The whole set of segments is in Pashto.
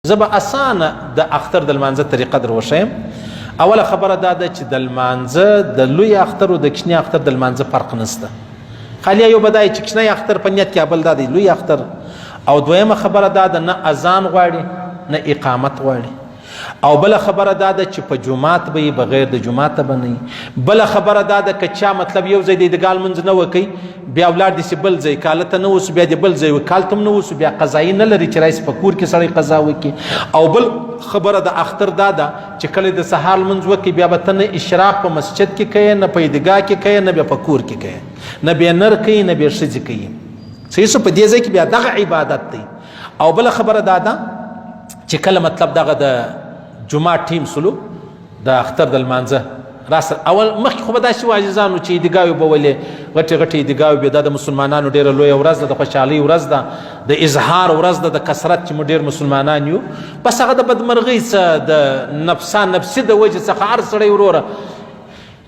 زه به اسانه د اختر د لمانځه طریقه در وښیم. اوله خبره دا ده چې د لمانځه د لوی اختر او د کوچني اختر د لمانځه فرق نشته. خالي یو بدای چې کوچنی اختر په نیت کې بل دا دی لوی اختر. او دویمه خبره دا ده نه اذان غواړي نه اقامت غواړي. او بل خبره دا ده چې په جمعات به بغیر د جمعات به نه. بل خبره دا ده که چا مطلب یو ځای د عیدګاه لمونځ نه وکي بیا ولاړ دي بل ځای کاله ته نه اوس بیا د بل ځای کال ته نه اوس بیا قضایي نه لري چې رئیس په کور کې سړی قضا وکي. او بل خبره د اختر دا ده چې کله د سهار لمونځ وکي بیا به ته نه اشراق په مسجد کې کوي نه په عیدګاه کې کوي نه بیا په کور کې کوي نه بیا نر کوي نه بیا ښځې کوي. صحیح په دې ځای کې بیا دغه عبادت دی. او بل خبره دا ده چې کله مطلب دغه د جمعه ټیم سلو د اختر د لمانځه راس اول مخکې خو به داسې واجزانو چې عیدګاوې به ولې غټې غټې عیدګاوې بیا دا د مسلمانانو ډېره لویه ورځ ده د خوشحالۍ ورځ ده د اظهار ورځ ده د کثرت چې موږ ډېر مسلمانان یو. بس هغه د بدمرغۍ څه د نفسي د وجې څخه هر سړی وروره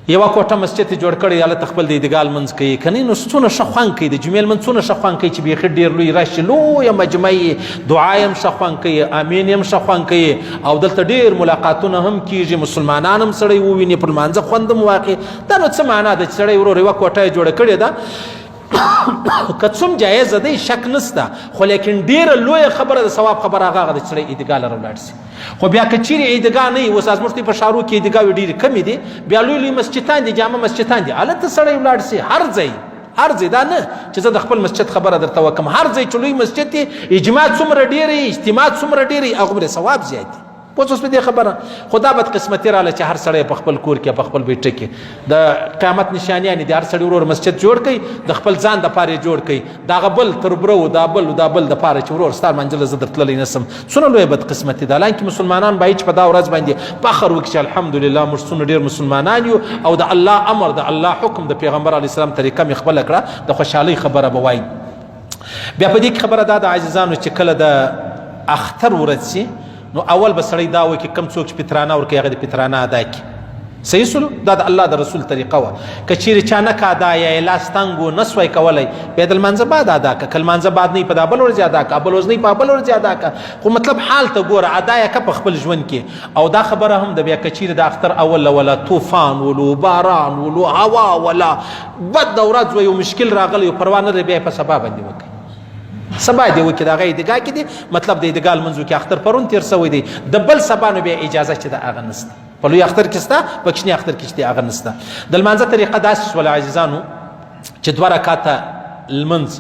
یوه کوټه مسجد یې جوړ کړی هلته خپل د عیدګاه لمونځ کوي که نه نو څونه ښه خوند کوي د جمعې لمونځ څونه ښه خوند کوي چې بیخي ډېر لوی راشي لویه مجمع یې دعا یې هم ښه خوند کوي امین یې هم ښه خوند کوي او دلته ډېر ملاقاتونه هم کېږي مسلمانان هم سړی وویني په لمانځه خوند هم واخلي. دا نو څه معنا ده چې سړی ورور یوه کوټه یې جوړه کړې ده که څوم جایزه دی شک نشته خو لیکن ډېره لویه خبره د ثواب خبره هغه ده چې سړی عیدګاه لره ولاړ شي. خو بیا که چیرې عیدګاه نه وي اوس زموږ په ښارو کې عیدګاوې ډېرې کمې دي بیا لوی لوی مسجدان دي جامع مسجدان دي هلته سړی ولاړ شي هر ځای دا نه چې زه د خپل مسجد خبره درته وکم هر ځای چې لوی مسجد دی اجماع څومره ډېرې اجتماع څومره ډېرې هغومره ثواب زیات دی. اوس په دې خبره خدا بدقسمتي راله چې هر سړی په خپل کور کې په خپل بیټه کې د قیامت نشانیانې دي. هر سړی ورور مسجد جوړ کوي د خپل ځان دپاره یې جوړ کوي دغه بل تر برو دا بل دپاره چې ورور ستا لمانځه زه درتللی نسم. څونه لویه بدقسمتي ده. حالانکې مسلمانان باید چې په دا ورځ باندې فخر وکړي چې الحمدلله موږ څونه ډېر مسلمانان یو او د الله امر د الله حکم د پیغمبر علیه السلام طریقه مې خپله کړه د خوشحالۍ خبره به وایي. بیا په دې کې خبره دا د عزیزانو چې کله د اختر ورځ شي نو اول به سړی دا وایي چې کم څوک چې فطرانه ورکوي هغه د فطرانه ادا کړي. صحیح سلو دا د الله د رسول طریقه وه. که چیرې چا نه که ادا یا یې لاس تنګ و نه سوی کولی بیا د لمانځه بعد ادا که که لمانځه بعد نه وي په دا بل ورځې ادا که بل ورځ نه وي په بل ورځې ادا که خو مطلب حال ته ګوره ادا یې که په خپل ژوند کې. او دا خبره هم ده بیا که چیرې د اختر اول ولا طوفان ولو باران ولو هوا ولا بد د ورځ و یو مشکل راغلی پروا نه لري بیا یې په سبا باندې وکړي سبا دی وکړي د هغه عیدګاه کې دی مطلب د عیدګاه لمونځ وکړي اختر پرون تېر شوی دی د بل سبا نو بیا اجازه چې د هغه نشته په لوی اختر کې شته په کوچني اختر کې چې هغه نشته. د لمانځه طریقه داسې شوله عزیزانو چې 2 رکعته لمونځ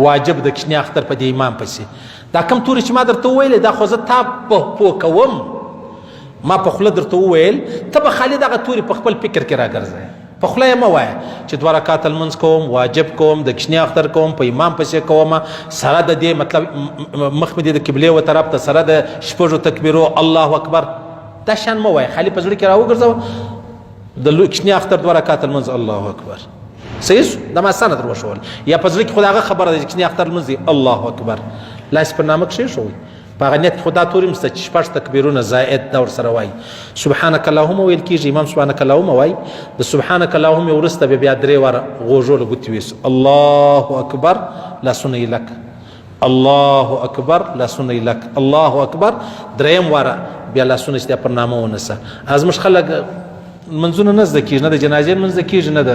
واجب د کوچني اختر په دې امام پسې. دا کم تورې چې ما درته وویلې دا خو زه تا پوه کوم ما په خوله درته وویل ته به خالي دغه تورې په خپل فکر کې راګرځوې په خوله یې مه وایه چې 2 رکعته لمونځ کوم واجب کوم د کوچني اختر کوم په امام پسې کوم سره د دې مطلب مخ مې د قبلې و طرف ته سره د شپږو تکبیرو الله اکبر دا شان مه وایه خالي په زړه کې راوګرځوه د کوچني اختر 2 رکعته لمونځ الله اکبر. صحیح دا ما اسانه در وښول یا په زړه کې خو د هغه خبره ده چې کوچني اختر لمونځ دی الله اکبر لاس پر نامه کښېښوئ په هغه نیت کې خو دا تورې مسته چې 6 تکبیرونه زائد دا ورسره وایي. سبحانک اللهم ویل کېږي امام سبحانک اللهم وایي د سبحانک اللهم وروسته بیا 3 واره غوږو له ګوتې ویسو الله اکبر لاسونه یې لک الله اکبر لاسونه یې لک الله اکبر 3 واره بیا لاسونه چې پر نامه ونیسه. زموږ خلک منځونه نه زده کېږي نه د جنازې لمونځ زده کېږي نه د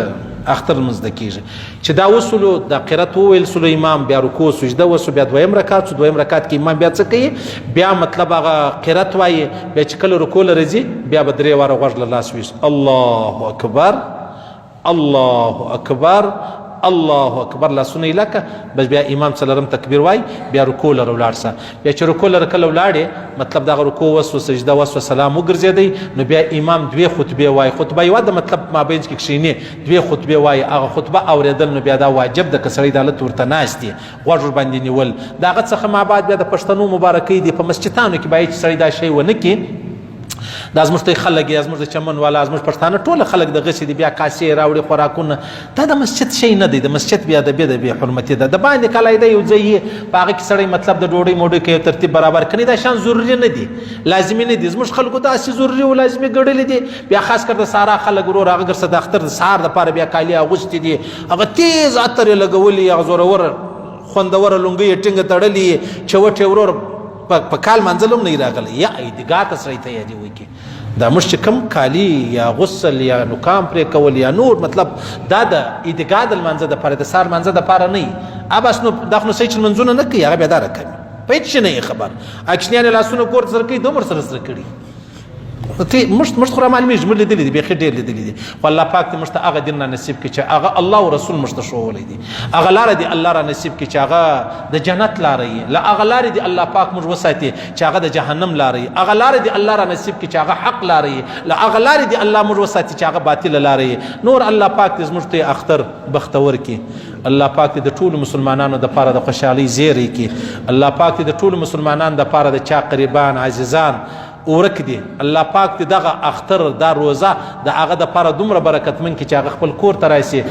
اختر لمونځ زده کېږي چې دا وسلو د قرات وویل سلو امام بیا رکوع سجده وسو بیا 2م رکعت شو 2م رکعت کې امام بیا څه کوي بیا مطلب هغه قرات وایي بیا چې کله رکوع له راځي بیا به 3 واره غوږ له لاس ویسو الله اکبر الله اکبر الله اکبر لاسونه یې لکه بس بیا امام 4م تکبیر وای بیا رکوع لره ولاړ سه. بیا چې رکوع لره کله ولاړې مطلب دغه رکوع وسو سجده وسو سلام وګرځېدی نو بیا امام 2 خطبې وای خطبه یوه د مطلب مابینځ کې کښېني 2 خطبې وای هغه خطبه اورېدل نو بیا دا واجب ده که سړی د هلته ورته ناست دی غوږ ورباندې نیول د هغه څخه ما بعد بیا د پښتنو مبارکۍ دی په مسجدانو کې باید چې سړی دا شی ونه کړي. دا زموږ ته خلک یا زموږ د چمن والا زموږ پښتانه ټول خلک د غسې دي بیا کاسې راوړي خوراکونه دا د مسجد شی نه دی. د مسجد بیا د بې حرمتي ده د باندې کلی دی یو ځای یې په هغه کې سړی مطلب د ډوډۍ موډۍ کې ترتیب برابر کړي دا شان ضروري نه دي لازمي نه دي. زموږ خلکو داسې ضروري او لازمي ګڼلي دي بیا خاص کر د سارا خلک ورور هغه ګرځه د اختر د سهار دپاره بیا کالي اغوستي دي هغه تیز عطر یې لګولي هغه زورور خوندوره لونګۍ یې ټینګه تړلي چوټې ورور په کال منځلم نه راغلی یا عیدګاه ته سړی تیاری وکړي دا موږ چې کم کالی یا غسل یا نوکام پرې کول یا نور مطلب دا د عیدګاه د لمانځه دپاره د سهار لمانځه دپاره نه وي بس نو دا خو نو صحیح چې لمونځونه نه کوي هغه بیا دا رقم په هېڅ شي نه یې خبر اکشنیانې لاسونه کور ته سره کوي دا عمر سره سره کړي موږ خو رامعلومېږي موږ لیدلي دي بیخي ډېر لیدلي دي خو الله پاک دې موږ ته هغه دین را نصیب کړي چې هغه الله او رسول موږ ته ښوولی دي هغه لاره دې الله را نصیب کړي چې هغه د جنت لاره یي له هغه لارې دې الله پاک موږ وساتي چې هغه د جهنم لاره یي هغه لارې دې الله را نصیب کړي چې هغه حق لاره یي له هغه لارې دې الله موږ وساتي چې هغه باطله لاره یي نور الله پاک دې موږ ته اختر بختور کړي الله پاک دې د ټولو مسلمانانو دپاره د خوشحالۍ زیری کړي الله پاک دې د ټولو مسلمانانو دپاره د چا قریبان عزیزان ورک دي الله پاک دې دغه اختر دا روزه د هغه دپاره دومره برکتمن کړي چې هغه خپل کور ته راسي